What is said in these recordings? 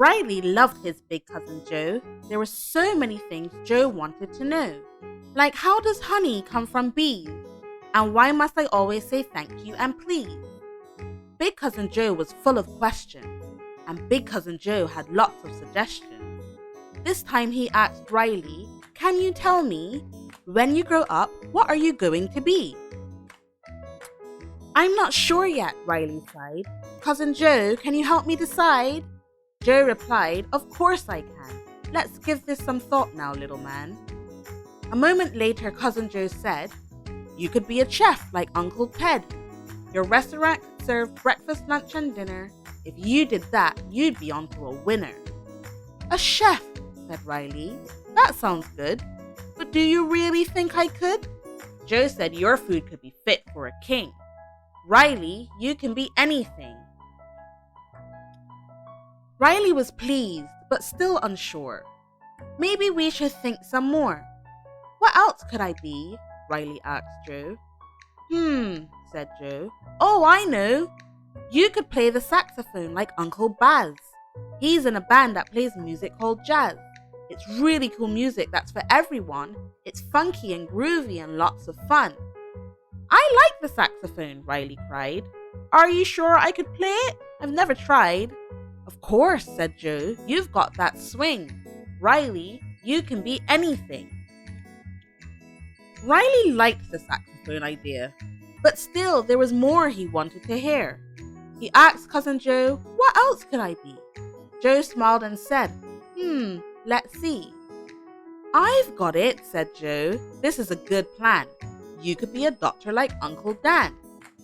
Riley loved his big cousin Joe. There were so many things Joe wanted to know. Like, how does honey come from bees? And why must I always say thank you and please? Big cousin Joe was full of questions, and big cousin Joe had lots of suggestions. This time he asked Riley, "Can you tell me, when you grow up, what are you going to be?" "I'm not sure yet," Riley sighed. "Cousin Joe, can you help me decide?" Joe replied, "Of course I can. Let's give this some thought now, little man." A moment later, cousin Joe said, "You could be a chef like Uncle Ted. Your restaurant could serve breakfast, lunch, and dinner. If you did that, you'd be onto a winner." "A chef," said Riley. "That sounds good. But do you really think I could?" Joe said your food could be fit for a king. "Riley, you can be anything." Riley was pleased, but still unsure. "Maybe we should think some more." "What else could I be?" Riley asked Joe. Said Joe. "Oh, I know. You could play the saxophone like Uncle Baz. He's in a band that plays music called jazz. It's really cool music that's for everyone. It's funky and groovy and lots of fun." "I like the saxophone," Riley cried. "Are you sure I could play it? I've never tried." "Of course," said Joe. "You've got that swing. Riley, you can be anything." Riley liked the saxophone idea, but still there was more he wanted to hear. He asked cousin Joe, "What else could I be?" Joe smiled and said, Let's see." "I've got it," said Joe. "This is a good plan. You could be a doctor like Uncle Dan.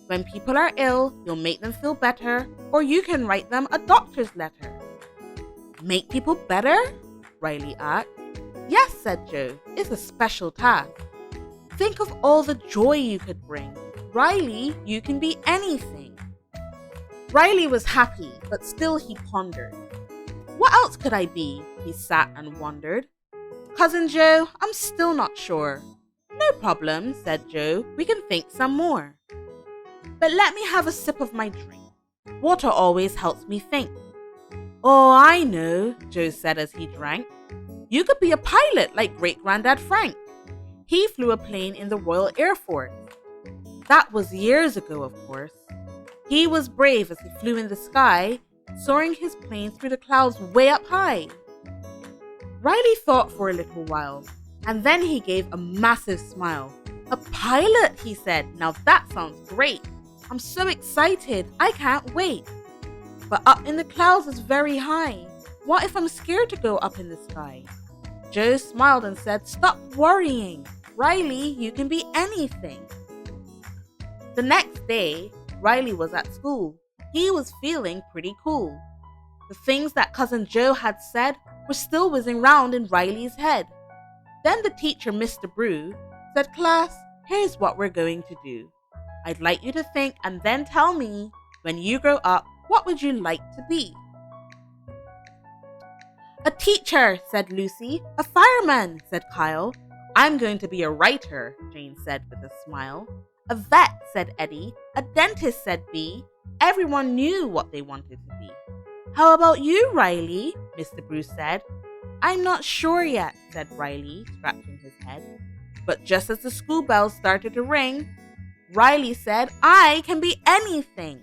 When people are ill, you'll make them feel better, or you can write them a doctor's letter." "Make people better?" Riley asked. "Yes," said Joe. "It's a special task. Think of all the joy you could bring. Riley, you can be anything." Riley was happy, but still he pondered. "What else could I be?" He sat and wondered. "Cousin Joe, I'm still not sure." "No problem," said Joe. "We can think some more. But let me have a sip of my drink. Water always helps me think." "Oh, I know," Joe said as he drank. "You could be a pilot like Great-Granddad Frank. He flew a plane in the Royal Air Force. That was years ago, of course. He was brave as he flew in the sky, soaring his plane through the clouds way up high." Riley thought for a little while, and then he gave a massive smile. "A pilot," he said. "Now that sounds great. I'm so excited. I can't wait. But up in the clouds is very high. What if I'm scared to go up in the sky?" Joe smiled and said, "Stop worrying. Riley, you can be anything." The next day, Riley was at school. He was feeling pretty cool. The things that cousin Joe had said were still whizzing round in Riley's head. Then the teacher, Mr. Brew, said, "Class, here's what we're going to do. I'd like you to think and then tell me, when you grow up, what would you like to be?" "A teacher," said Lucy. "A fireman," said Kyle. "I'm going to be a writer," Jane said with a smile. "A vet," said Eddie. "A dentist," said Bee. Everyone knew what they wanted to be. "How about you, Riley?" Mr. Bruce said. "I'm not sure yet," said Riley, scratching his head. But just as the school bells started to ring, Riley said, "I can be anything."